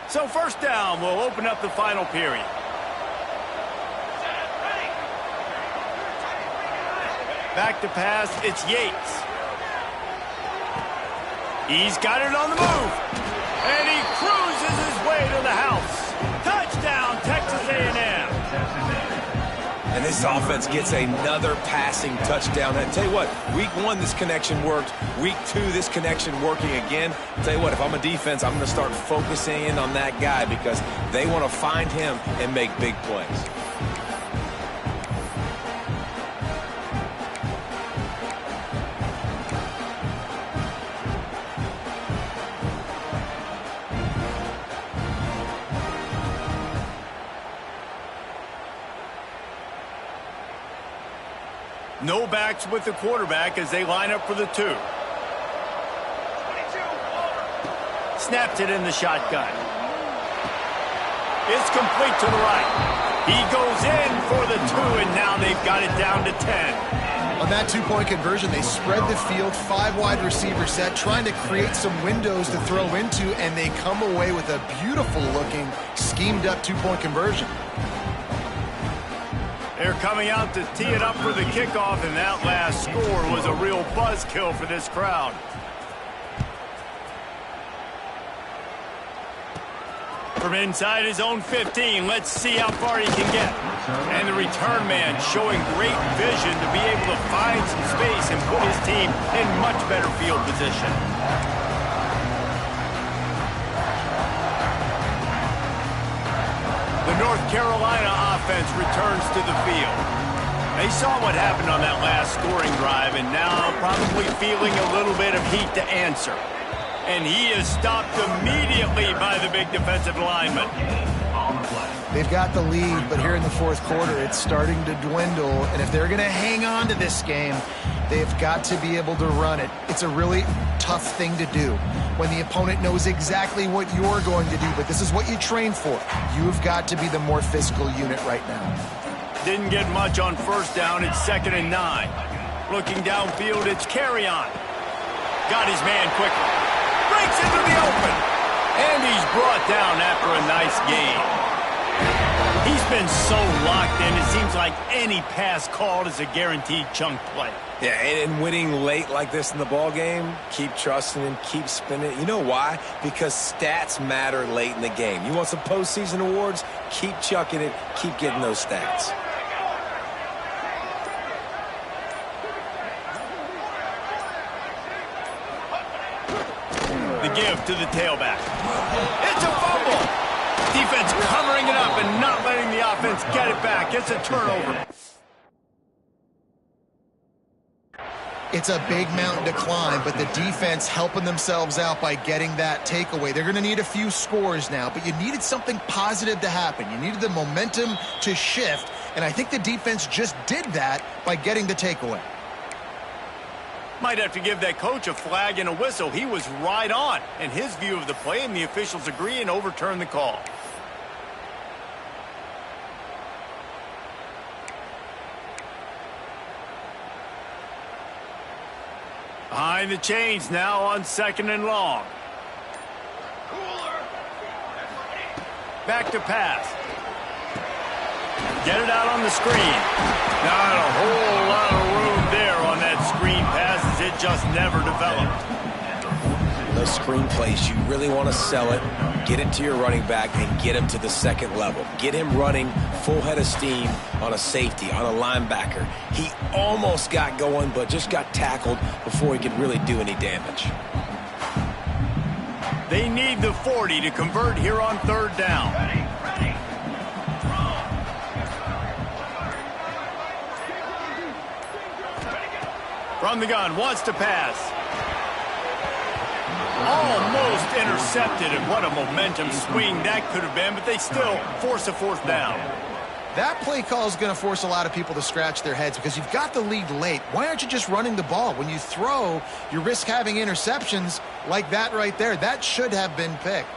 So first down will open up the final period. Back to pass, it's Yates. He's got it on the move, and he cruises his way to the house. Touchdown, Texas A&M. And this offense gets another passing touchdown. And I tell you what, week 1, this connection worked. Week 2, this connection working again. I tell you what, if I'm a defense, I'm going to start focusing in on that guy because they want to find him and make big plays. No backs with the quarterback as they line up for the 2. Snaps it in the shotgun. It's complete to the right. He goes in for the 2, and now they've got it down to 10. On that two-point conversion, they spread the field, 5 wide receiver set, trying to create some windows to throw into, and they come away with a beautiful-looking, schemed-up two-point conversion. They're coming out to tee it up for the kickoff, and that last score was a real buzzkill for this crowd. From inside his own 15, let's see how far he can get. And the return man showing great vision to be able to find some space and put his team in much better field position. The North Carolina offense returns to the field. They saw what happened on that last scoring drive and now probably feeling a little bit of heat to answer. And he is stopped immediately by the big defensive lineman. They've got the lead, but here in the fourth quarter, it's starting to dwindle. And if they're going to hang on to this game, they've got to be able to run it. It's a really tough thing to do when the opponent knows exactly what you're going to do, but this is what you train for. You've got to be the more physical unit right now. Didn't get much on first down. It's 2nd and 9. Looking downfield, it's carry on. Got his man quickly. Breaks into the open. And he's brought down after a nice gain. He's been so locked in, it seems like any pass called is a guaranteed chunk play. Yeah, and winning late like this in the ball game, keep trusting him, keep spinning. You know why? Because stats matter late in the game. You want some postseason awards? Keep chucking it, keep getting those stats. The give to the tailback. It's a fumble. Defense covering it up and not letting the offense get it back. It's a turnover. It's a big mountain to climb, but the defense helping themselves out by getting that takeaway. They're going to need a few scores now, but you needed something positive to happen. You needed the momentum to shift, and I think the defense just did that by getting the takeaway. Might have to give that coach a flag and a whistle. He was right on in his view of the play, and the officials agree and overturn the call. Behind the chains now on 2nd and long. Back to pass. Get it out on the screen. Not a whole lot of room there on that screen pass as it just never developed. Those screen plays, you really want to sell it, get it to your running back, and get him to the second level. Get him running full head of steam on a safety, on a linebacker. He almost got going, but just got tackled before he could really do any damage. They need the 40 to convert here on 3rd down. From the gun, wants to pass. Almost intercepted, and what a momentum swing that could have been, but they still force a 4th down. That play call is going to force a lot of people to scratch their heads because you've got the lead late. Why aren't you just running the ball? When you throw, you risk having interceptions like that right there. That should have been picked.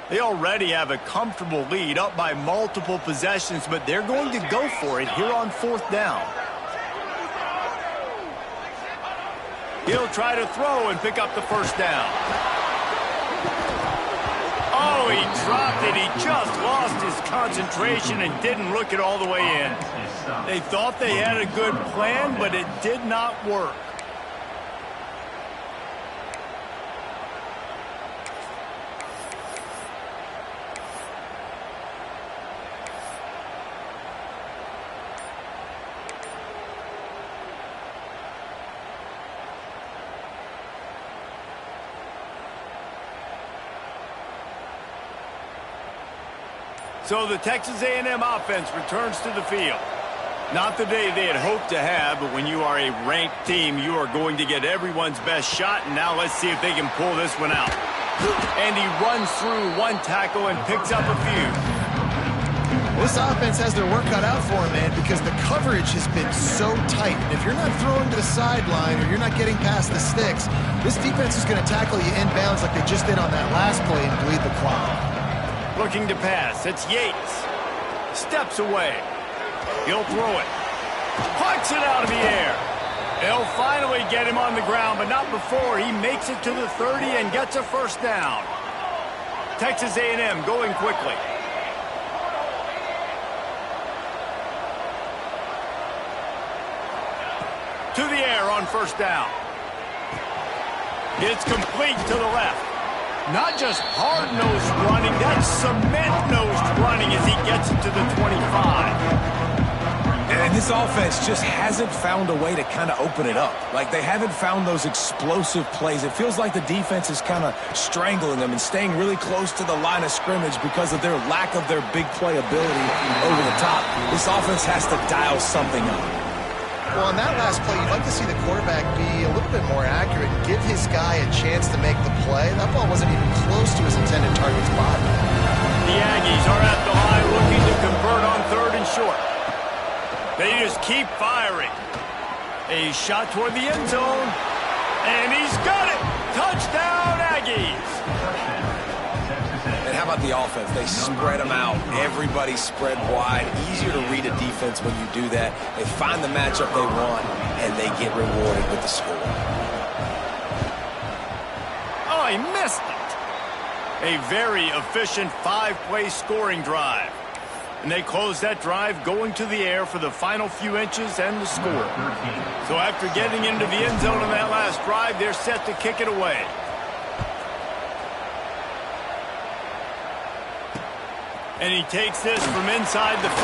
They already have a comfortable lead, up by multiple possessions, but they're going to go for it here on 4th down. He'll try to throw and pick up the 1st down. Oh, he dropped it. He just lost his concentration and didn't look it all the way in. They thought they had a good plan, but it did not work. So the Texas A&M offense returns to the field. Not the day they had hoped to have, but when you are a ranked team, you are going to get everyone's best shot, and now let's see if they can pull this one out. And he runs through one tackle and picks up a few. This offense has their work cut out for them, man, because the coverage has been so tight. And if you're not throwing to the sideline or you're not getting past the sticks, this defense is going to tackle you inbounds like they just did on that last play and bleed the clock. Looking to pass. It's Yates. Steps away. He'll throw it. Pucks it out of the air. They'll finally get him on the ground, but not before he makes it to the 30 and gets a first down. Texas A&M going quickly. To the air on first down. It's complete to the left. Not just hard-nosed running, that's cement-nosed running as he gets it to the 25. And this offense just hasn't found a way to kind of open it up. Like, they haven't found those explosive plays. It feels like the defense is kind of strangling them and staying really close to the line of scrimmage because of their lack of their big play ability over the top. This offense has to dial something up. Well, on that last play, you'd like to see the quarterback be a little bit more accurate and give his guy a chance to make the play. That ball wasn't even close to his intended target's body. The Aggies are at the line looking to convert on 3rd and short. They just keep firing. A shot toward the end zone. And he's got it! Touchdown, Aggies! And how about the offense? They spread them out. Everybody spread wide. Easier to read a defense when you do that. They find the matchup they want, and they get rewarded with the score. Oh, he missed it. A very efficient 5-play scoring drive. And they close that drive going to the air for the final few inches and the score. So after getting into the end zone on that last drive, they're set to kick it away. And he takes this from inside the 5.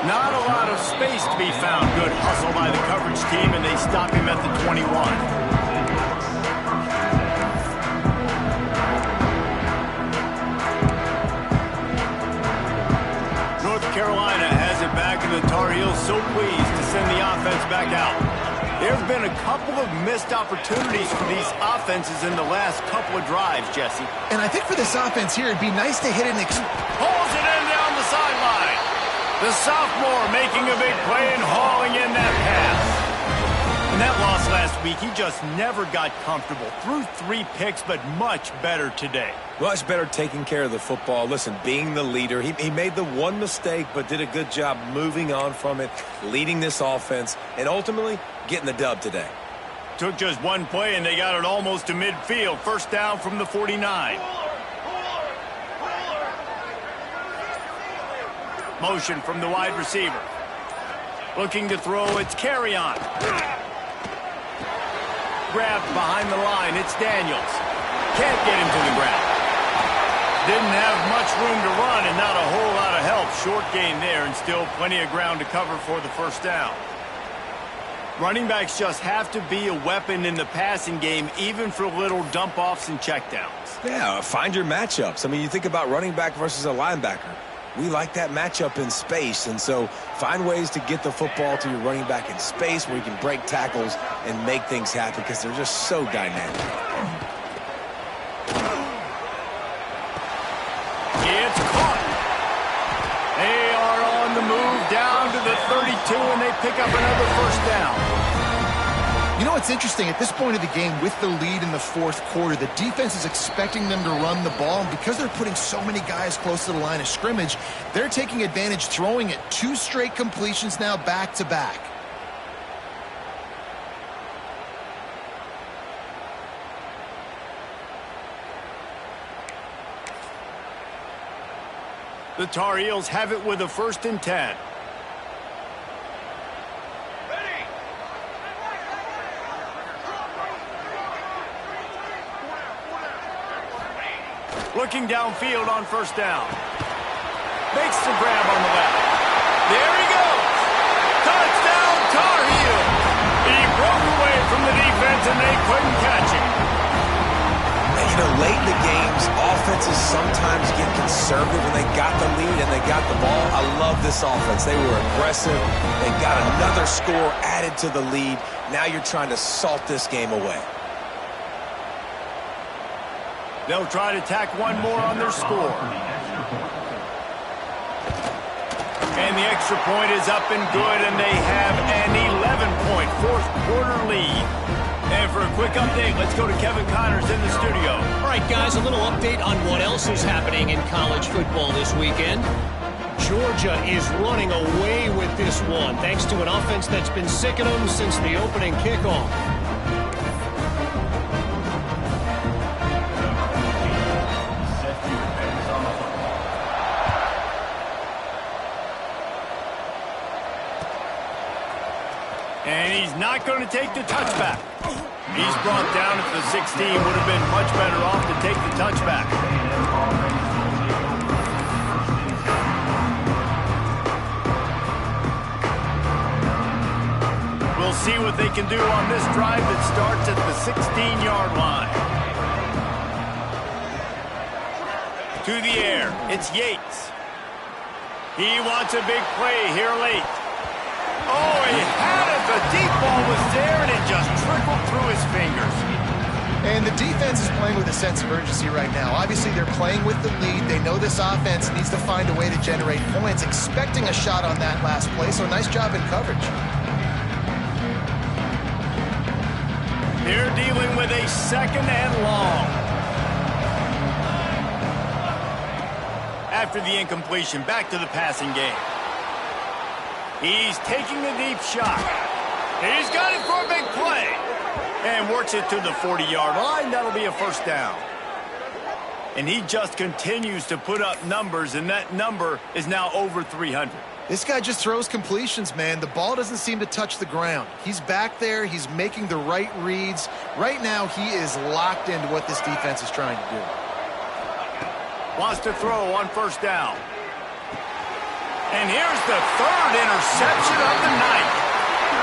Not a lot of space to be found. Good hustle by the coverage team, and they stop him at the 21. North Carolina has it back, and the Tar Heels so pleased to send the offense back out. There have been a couple of missed opportunities for these offenses in the last couple of drives, Jesse. And I think for this offense here, it'd be nice to hit an Pulls it in down the sideline. The sophomore making a big play and hauling in that pass. In that loss last week, he just never got comfortable. Threw 3 picks, but much better today. Much better taking care of the football. Listen, being the leader, he made the one mistake, but did a good job moving on from it, leading this offense, and ultimately getting the dub today. Took just one play, and they got it almost to midfield. First down from the 49. Motion from the wide receiver. Looking to throw, it's Carry-On. Grabbed behind the line, it's Daniels. Can't get him to the ground. Didn't have much room to run and not a whole lot of help. Short gain there and still plenty of ground to cover for the first down. Running backs just have to be a weapon in the passing game, even for little dump-offs and checkdowns. Yeah, find your matchups. I mean, you think about running back versus a linebacker. We like that matchup in space, and so find ways to get the football to your running back in space where you can break tackles and make things happen because they're just so dynamic. It's caught. They are on the move down to the 32, and they pick up another first down. You know what's interesting? At this point of the game, with the lead in the 4th quarter, the defense is expecting them to run the ball. And because they're putting so many guys close to the line of scrimmage, they're taking advantage, throwing it 2 straight completions now back-to-back. The Tar Heels have it with a 1st and 10. Looking downfield on first down. Makes the grab on the left. There he goes. Touchdown, Tar Heels. He broke away from the defense, and they couldn't catch him. And, you know, late in the games, offenses sometimes get conservative when they got the lead and they got the ball. I love this offense. They were aggressive. They got another score added to the lead. Now you're trying to salt this game away. They'll try to tack one more on their score. And the extra point is up and good, and they have an 11-point fourth quarter lead. And for a quick update, let's go to Kevin Connors in the studio. All right, guys, a little update on what else is happening in college football this weekend. Georgia is running away with this one, thanks to an offense that's been sicking them since the opening kickoff. And he's not going to take the touchback. He's brought down at the 16. Would have been much better off to take the touchback. We'll see what they can do on this drive that starts at the 16-yard line. To the air, it's Yates. He wants a big play here late. Oh, he had it. The deep ball was there, and it just trickled through his fingers. And the defense is playing with a sense of urgency right now. Obviously, they're playing with the lead. They know this offense needs to find a way to generate points, expecting a shot on that last play, so nice job in coverage. They're dealing with a second and long. After the incompletion, back to the passing game. He's taking a deep shot. He's got it for a big play. And works it to the 40-yard line. That'll be a first down. And he just continues to put up numbers, and that number is now over 300. This guy just throws completions, man. The ball doesn't seem to touch the ground. He's back there. He's making the right reads. Right now, he is locked into what this defense is trying to do. Wants to throw on first down. And here's the third interception of the night.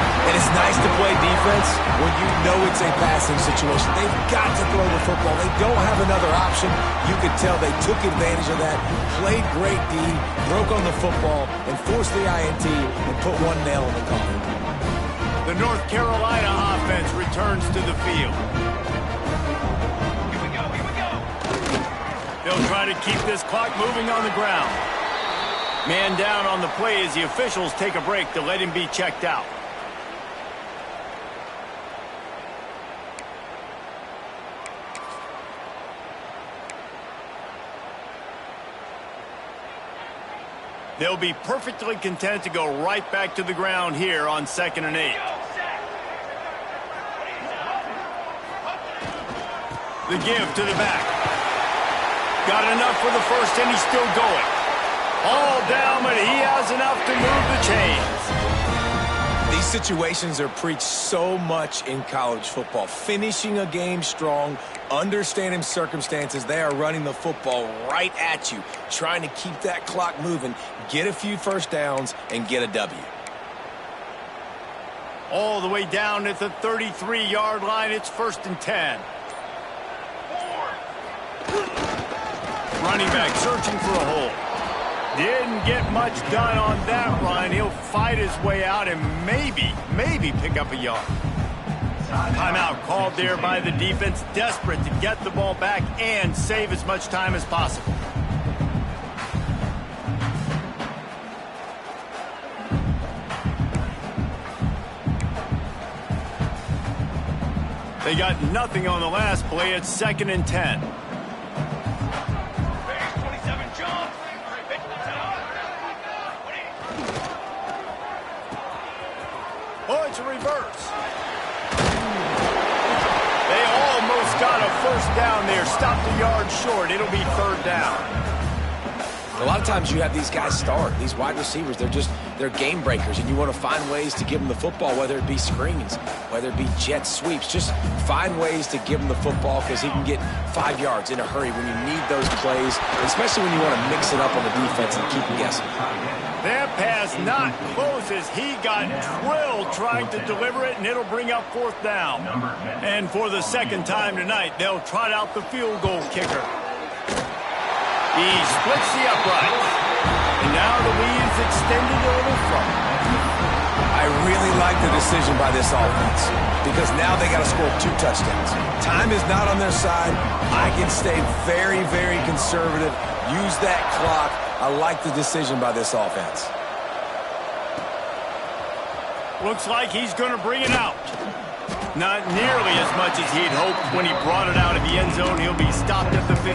And it's nice to play defense when you know it's a passing situation. They've got to throw the football. They don't have another option. You could tell they took advantage of that, played great D, broke on the football, and forced the INT and put one nail in the coffin. The North Carolina offense returns to the field. Here we go, here we go. They'll try to keep this clock moving on the ground. Man down on the play as the officials take a break to let him be checked out. They'll be perfectly content to go right back to the ground here on 2nd and 8. The give to the back. Got enough for the first, and he's still going. All down, but he has enough to move the chains. These situations are preached so much in college football. Finishing a game strong, understanding circumstances. They are running the football right at you, trying to keep that clock moving, get a few first downs, and get a W. All the way down at the 33-yard line, it's 1st and 10. Running back searching for a hole. Didn't get much done on that run. He'll fight his way out and maybe pick up a yard. Timeout called there by the defense, desperate to get the ball back and save as much time as possible. They got nothing on the last play. It's 2nd and 10. Oh, it's a reverse. They almost got a first down there. Stopped a yard short. It'll be 3rd down. A lot of times you have these guys start, these wide receivers, they're game breakers, and you want to find ways to give them the football, whether it be screens, whether it be jet sweeps. Just find ways to give him the football because he can get 5 yards in a hurry when you need those plays, especially when you want to mix it up on the defense and keep them guessing. That pass not close as he got drilled trying to deliver it, and it'll bring up 4th down. And for the second time tonight, they'll trot out the field goal kicker. He splits the uprights. And now the lead's extended a little further. I really like the decision by this offense because now they got to score 2 touchdowns. Time is not on their side. I can stay very, very conservative. Use that clock. I like the decision by this offense. Looks like he's going to bring it out. Not nearly as much as he'd hoped when he brought it out of the end zone. He'll be stopped at the 15.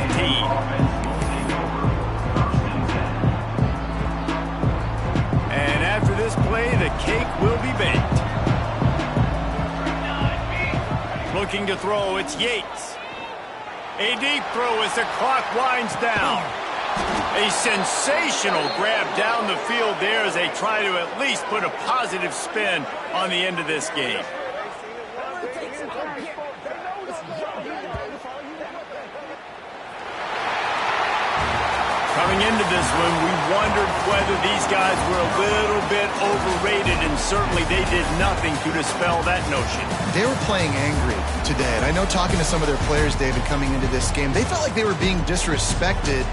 And after this play, the cake will be baked. Looking to throw, it's Yates. A deep throw as the clock winds down. A sensational grab down the field there as they try to at least put a positive spin on the end of this game. Coming into this one, we wondered whether these guys were a little bit overrated, and certainly they did nothing to dispel that notion. They were playing angry today, and I know talking to some of their players, David, coming into this game, they felt like they were being disrespected.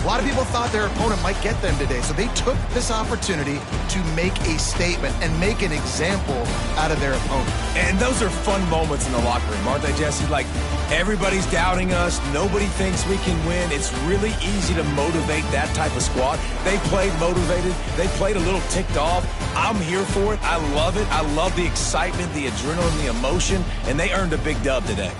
A lot of people thought their opponent might get them today, so they took this opportunity to make a statement and make an example out of their opponent. And those are fun moments in the locker room, aren't they, Jesse? Like, everybody's doubting us. Nobody thinks we can win. It's really easy to motivate that type of squad. They played motivated. They played a little ticked off. I'm here for it. I love it. I love the excitement, the adrenaline, the emotion, and they earned a big dub today.